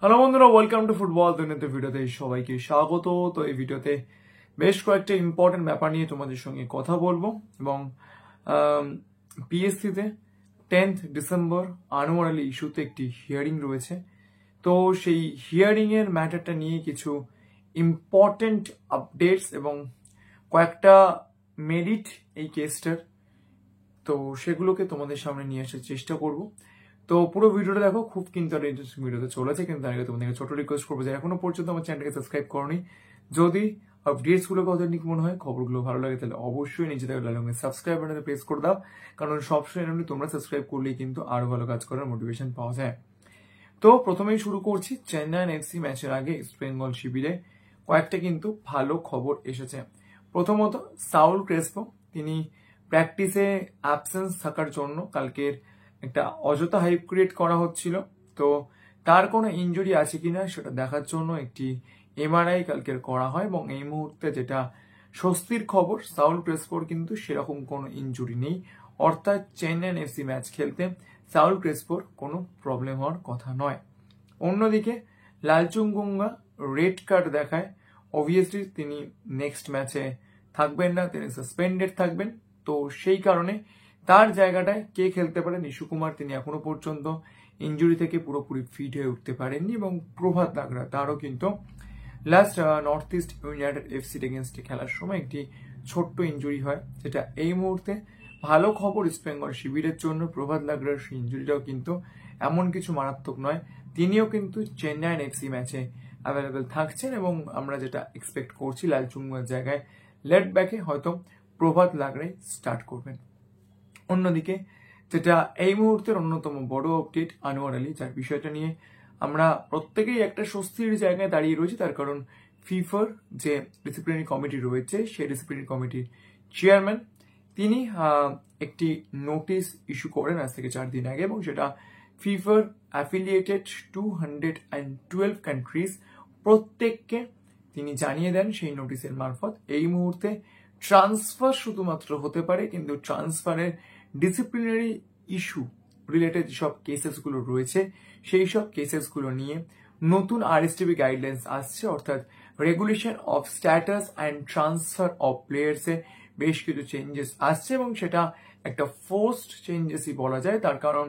Hello বন্ধুরা, welcome to football দুনিয়াতে ভিডিওতে সবাইকে স্বাগত। তো এই ভিডিওতে বেশ কয়েকটা ইম্পর্টেন্ট ব্যাপার নিয়ে তোমাদের সঙ্গে কথা বলবো এবং পিএসসিতে 10th ডিসেম্বর আনুয়ালি ইস্যুতে একটি হিয়ারিং রয়েছে। তো সেই হিয়ারিং এর ম্যাটারটা নিয়ে কিছু ইম্পর্টেন্ট আপডেটস এবং কয়েকটা মেরিট এই কেসটার, তো সেগুলোকে তোমাদের সামনে নিয়ে আসার চেষ্টা করব। তো পুরো ভিডিওটা দেখো, খুব কিন্তু একটা ইন্টারেস্টিং ভিডিওতে চলেছে। কিন্তু তার আগে তোমাদেরকে ছোট রিকোয়েস্ট করবো যে এখনো পর্যন্ত আমার চ্যানেলকে সাবস্ক্রাইব করনি, যদি আপডেটস গুলো অথেন্টিক মনে হয়, খবরগুলো ভালো লাগে, তাহলে অবশ্যই নিচে থেকে সাবস্ক্রাইব বাটনে প্রেস করে দাও, কারণ সবসময় এমনি তোমরা সাবস্ক্রাইব করলেই কিন্তু আরো ভালো কাজ করার মোটিভেশন পাওয়া যায়। তো প্রথমেই শুরু করছি, চেন্নাই এফসি ম্যাচের আগে ইস্ট বেঙ্গল শিবিরে কয়েকটা কিন্তু ভালো খবর এসেছে। প্রথমত, সাউল ক্রেসপো, তিনি প্র্যাকটিসে অ্যাবসেন্স থাকার জন্য কালকের একটা অযথা হাইপ ক্রিয়েট করা হচ্ছিল। তো তার কোনো ইনজুরি আছে কিনা সেটা দেখার জন্য একটি এমআরআই কালকের করা হয় এবং এই মুহূর্তে যেটা স্বস্তির খবর, সাউল ক্রেসপোর কিন্তু সেরকম কোনো ইনজুরি নেই, অর্থাৎ চেন্নাই এফসি ম্যাচ খেলতে সাউল ক্রেসপোর কোনো প্রবলেম হওয়ার কথা নয়। অন্যদিকে লালচুংগুঙ্গা রেড কার্ড দেখায়, অবভিয়াসলি তিনি নেক্সট ম্যাচে থাকবেন না, তিনি সাসপেন্ডেড থাকবেন। তো সেই কারণে তার জায়গাটায় কে খেলতে পারে? নিশু কুমার, তিনি এখনো পর্যন্ত ইনজুরি থেকে পুরোপুরি ফিট হয়ে উঠতে পারেননি, এবং প্রভাত লাগরা, তারও কিন্তু last north east United FC এগেনস্টে খেলার সময় একটি ছোট্ট ইনজুরি হয়, যেটা এই মুহূর্তে ভালো খবর ইস্ট বেঙ্গল শিবিরের জন্য। প্রভাত লাগরার সেই ইনজুরিটাও কিন্তু এমন কিছু মারাত্মক নয়, তিনিও কিন্তু চেন্নাই এফসি ম্যাচে অ্যাভেলেবেল থাকছেন এবং আমরা যেটা এক্সপেক্ট করছি লালচুঙ্গার জায়গায় লেফট ব্যাকে হয়তো প্রভাত লাগরাই স্টার্ট করবেন। অন্যদিকে যেটা এই মুহূর্তের অন্যতম বড় আপডেট, আনোয়ার আলী, যার বিষয়টা নিয়ে আমরা প্রত্যেকেই একটা স্বস্তির জায়গায় দাঁড়িয়ে রয়েছি, তার কারণ ফিফার যে ডিসিপ্লিনারি কমিটি রয়েছে সেই ডিসিপ্লিনারি কমিটির চেয়ারম্যান, তিনি একটি নোটিশ ইস্যু করেন আজ থেকে 4 দিন আগে, এবং সেটা ফিফার অ্যাফিলিয়েটেড 212 কান্ট্রিজ প্রত্যেককে তিনি জানিয়ে দেন সেই নোটিশের মারফত এই মুহূর্তে ট্রান্সফার শুধুমাত্র হতে পারে, কিন্তু ট্রান্সফারের ডিসিপ্লিনারি ইস্যু রিলেটেড যেসব কেসেসগুলো রয়েছে সেই সব কেসেসগুলো নিয়ে নতুন আরএসটিবি গাইডলাইন্স আসছে, অর্থাৎ regulation of status and transfer of প্লেয়ার্সে বেশ কিছু চেঞ্জেস আসছে, এবং সেটা একটা ফোর্সড চেঞ্জেসই বলা যায়। তার কারণ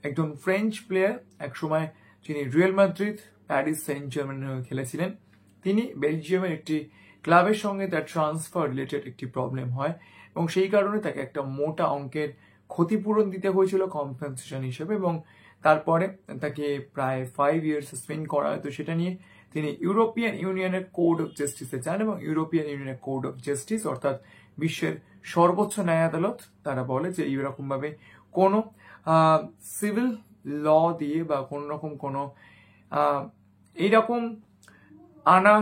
একজন ফ্রেঞ্চ প্লেয়ার, একসময় যিনি Real Madrid, Paris saint Germain খেলেছিলেন, তিনি বেলজিয়ামের একটি ক্লাবের সঙ্গে তার ট্রান্সফার রিলেটেড একটি প্রবলেম হয় এবং সেই কারণে তাকে একটা মোটা অঙ্কের ক্ষতিপূরণ দিতে হয়েছিল কম্পেনসেশন হিসেবে, এবং তারপরে তাকে প্রায় 5 ইয়ার সাসপেন্ড করা হয়। তো সেটা নিয়ে তিনি ইউরোপিয়ান ইউনিয়নের কোড অফ জাস্টিসে যান, এবং ইউরোপিয়ান ইউনিয়নের কোড অফ জাস্টিস অর্থাৎ বিশ্বের সর্বোচ্চ ন্যায় আদালত, তারা বলে যে এইরকম ভাবে কোনো সিভিল ল দিয়ে বা কোন রকম কোনো এইরকম আনা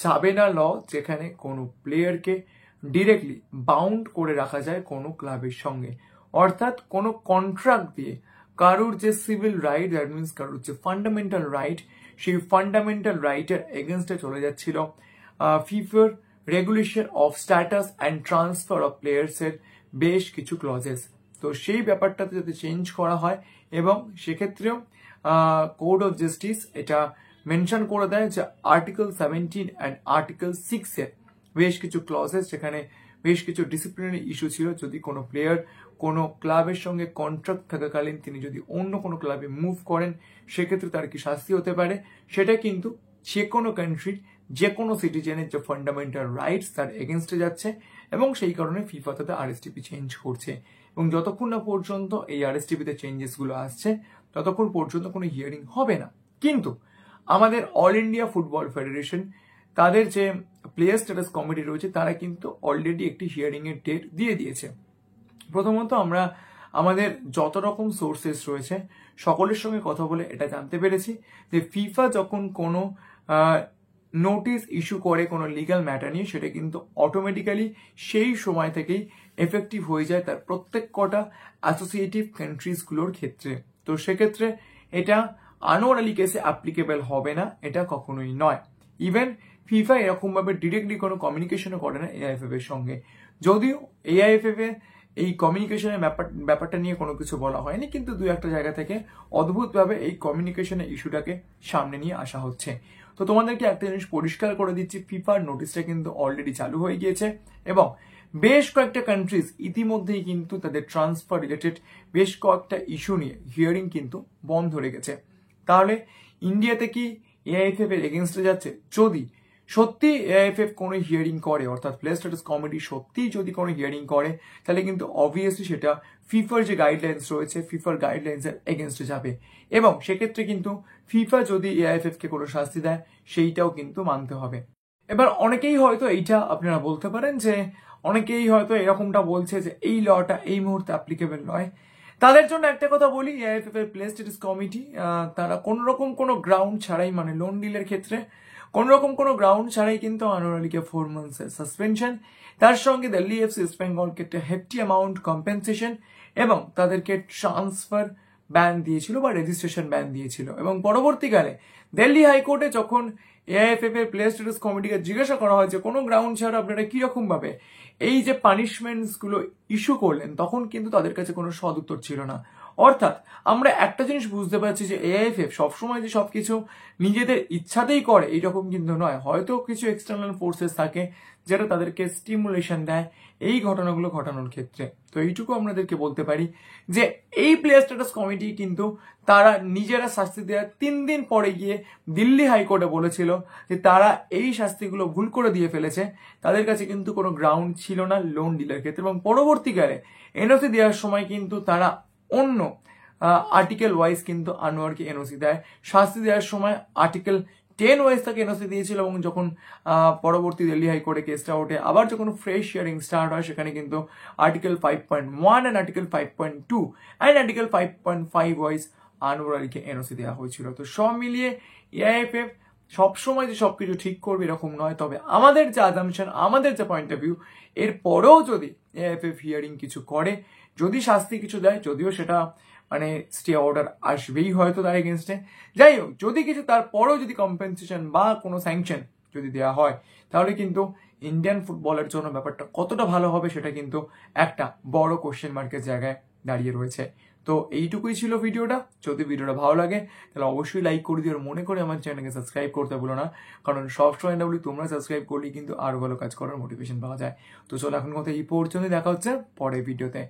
যাবে না ল যেখানে কোনো প্লেয়ারকে ডিরেক্টলি বাউন্ড করে রাখা যায় কোনো ক্লাবের সঙ্গে, অর্থাৎ কোনো কন্ট্রাক্ট দিয়ে কারুর যে সিভিল রাইট, দ্যাট মিনস কারুর যে ফান্ডামেন্টাল রাইট, সেই ফান্ডামেন্টাল রাইটের এগেনস্টে চলে যাচ্ছিল ফিফার regulation of status and transfer of players এর বেশ কিছু ক্লজেস। তো সেই ব্যাপারটাতে যদি চেঞ্জ করা হয়, এবং সেক্ষেত্রেও কোড অফ জাস্টিস এটা মেনশন করে দেয় যে আর্টিকেল 17 অ্যান্ড আর্টিকেল 6 এর বেশ কিছু ক্লজেস, যেখানে বেশ কিছু ডিসিপ্লিনারি ইস্যু ছিল। যদি কোনো প্লেয়ার কোনো ক্লাবের সঙ্গে কন্ট্রাক্ট থাকাকালীন তিনি যদি অন্য কোনো ক্লাবে মুভ করেন, সেক্ষেত্রে তার কি শাস্তি হতে পারে, সেটা কিন্তু যে কোনো কান্ট্রির যে কোনো সিটিজেনের যে ফান্ডামেন্টাল রাইটস তার এগেনস্টে যাচ্ছে, এবং সেই কারণে ফিফা তাতে আরএসটিপি চেঞ্জ করছে। এবং যতক্ষণ না পর্যন্ত এই আরএসটিপিতে চেঞ্জেসগুলো আসছে ততক্ষণ পর্যন্ত কোনো হিয়ারিং হবে না। কিন্তু আমাদের অল ইন্ডিয়া ফুটবল ফেডারেশন, তাদের যে প্লেয়ার স্ট্যাটাস কমিটি রয়েছে, তারা কিন্তু অলরেডি একটি হিয়ারিং এর ডেট দিয়ে দিয়েছে। প্রথমত আমরা আমাদের যত রকম সোর্সেস রয়েছে সকলের সঙ্গে কথা বলে এটা জানতে পেরেছি যে ফিফা যখন কোনো নোটিশ ইস্যু করে কোনো লিগ্যাল ম্যাটার নিয়ে, সেটা কিন্তু অটোমেটিক্যালি সেই সময় থেকেই এফেক্টিভ হয়ে যায় তার প্রত্যেক কটা অ্যাসোসিয়েটিভ কান্ট্রিজগুলোর ক্ষেত্রে। তো সেক্ষেত্রে এটা আনোয়ার আলী কেসে অ্যাপ্লিকেবল হবে না, এটা কখনোই নয়। ইভেন ফিফা এরকম ভাবে ডিরেক্টলি কোনো কমিউনিকেশনও করে না এআইএফএফ এর সঙ্গে, যদিও এআইএফএফ এ এই কমিউনিকেশনের ব্যাপারটা নিয়ে কোনো কিছু বলা হয়নি, কিন্তু দু একটা জায়গা থেকে অদ্ভুতভাবে এই কমিউনিকেশনের ইস্যুটাকে সামনে নিয়ে আসা হচ্ছে। তো তোমাদেরকে একটা জিনিস পরিষ্কার করে দিচ্ছি, ফিফার নোটিশটা কিন্তু অলরেডি চালু হয়ে গিয়েছে এবং বেশ কয়েকটা কান্ট্রিজ ইতিমধ্যেই কিন্তু তাদের ট্রান্সফার রিলেটেড বেশ কয়েকটা ইস্যু নিয়ে হিয়ারিং কিন্তু বন্ধ রেখেছে। তাহলে ইন্ডিয়াতে কি এআইএফএফ এর এগেনস্টে যাচ্ছে? যদি সত্যি এআইএফএফ কোনো হিয়ারিং করে, অর্থাৎ প্লেয়ার স্ট্যাটাস কমিটি সত্যি যদি কোনো হিয়ারিং করে, তাহলে কিন্তু অবভিয়াসলি সেটা ফিফার যে গাইডলাইন্স রয়েছে ফিফার গাইডলাইন্সের এগেনস্টে যাবে এবং সেক্ষেত্রে কিন্তু ফিফা যদি এআইএফএফ কে কোনো শাস্তি দেয় সেইটাও কিন্তু মানতে হবে। এবার অনেকেই হয়তো এইটা আপনারা বলতে পারেন যে অনেকেই হয়তো এরকমটা বলছে যে এই লটা এই মুহূর্তে অ্যাপ্লিকেবল নয়। তাদের জন্য একটা কথা বলি, এআইএফএফ এর প্লে স্ট্যাটাস কমিটি তারা কোন রকম কোনো গ্রাউন্ড ছাড়াই, মানে লোন ডিলের ক্ষেত্রে কোন রকম কোনো গ্রাউন্ড ছাড়াই কিন্তু আনোয়ার আলীকে 4 months সাসপেনশন, তার সঙ্গে দিল্লি এফসি ইস্ট বেঙ্গলকে একটা হেফটি অ্যামাউন্ট কম্পেনসেশন এবং তাদেরকে ট্রান্সফার ব্যান দিয়েছিল বা রেজিস্ট্রেশন ব্যান দিয়েছিল। এবং পরবর্তীকালে দিল্লি হাইকোর্টে যখন এআইএফএফ এর প্লে স্ট্যাটাস কমিটিকে জিজ্ঞাসা করা হয় যে কোনো গ্রাউন্ড ছাড়া আপনারা কিরকম ভাবে এই যে পানিশমেন্টস গুলো ইস্যু করলেন, তখন কিন্তু তাদের কাছে কোনো সদ উত্তর ছিল না। অর্থাৎ আমরা একটা জিনিস বুঝতে পারছি যে এআইএফএফ সবসময় যে সবকিছু নিজেদের ইচ্ছাতেই করে এইরকম কিন্তু নয়, হয়তো কিছু এক্সটার্নাল ফোর্সেস থাকে যেটা তাদেরকে স্টিমুলেশন দেয় এই ঘটনাগুলো ঘটানোর ক্ষেত্রে। তো এইটুকু আমাদেরকে বলতে পারি যে এই প্লেয়ার স্ট্যাটাস কমিটি কিন্তু তারা নিজেরা শাস্তি দেওয়ার 3 দিন পরে গিয়ে দিল্লি হাইকোর্টে বলেছিল যে তারা এই শাস্তিগুলো ভুল করে দিয়ে ফেলেছে, তাদের কাছে কিন্তু কোনো গ্রাউন্ড ছিল না লোন ডিলের ক্ষেত্রে। এবং পরবর্তীকালে এনওসি দেওয়ার সময় কিন্তু তারা অন্য আর্টিকেল ওয়াইজ কিন্তু আনোয়ারকে এনওসি দেয়, শাস্তি দেওয়ার সময় আর্টিকেল 10 ওয়াইজ তাকে এনওসি দিয়েছিল। এবং যখন পরবর্তী দিল্লি হাইকোর্টে কেসটা ওঠে, আবার যখন ফ্রেশ হিয়ারিং স্টার্ট হয়, সেখানে কিন্তু article 5.1 and article 5.2 and article 5.5 wise Anwar আলীকে এনওসি দেওয়া হয়েছিল। তো সব মিলিয়ে এআইএফএফ সবসময় যে সবকিছু ঠিক করবে এরকম নয়, তবে আমাদের যে আজামশন, আমাদের যে পয়েন্ট অফ ভিউ, এর পরেও যদি এআইএফএফ হিয়ারিং কিছু করে, যদি শাস্তি কিছু দেয়, যদিও সেটা মানে স্টে অর্ডার আসবেই হয়তো তার এগেনস্টে, যাই হোক যদি কিছু তারপরেও যদি কম্পেনসেশন বা কোনো স্যাংশন যদি দেওয়া হয়, তাহলে কিন্তু ইন্ডিয়ান ফুটবলের জন্য ব্যাপারটা কতটা ভালো হবে সেটা কিন্তু একটা বড় কোশ্চেন মার্কের জায়গায় দাঁড়িয়ে রয়েছে। তো এইটুকুই ছিল ভিডিওটা। যদি ভিডিওটা ভালো লাগে তাহলে অবশ্যই লাইক করে দিও, আর মনে করে আমার চ্যানেলকে সাবস্ক্রাইব করতে বলো না, কারণ সবসময় না বলি তোমরা সাবস্ক্রাইব করলেই কিন্তু আরো ভালো কাজ করার মোটিভেশন পাওয়া যায়। তো চলো এখন কথা এই পর্যন্ত, দেখা হচ্ছে পরের ভিডিওতে।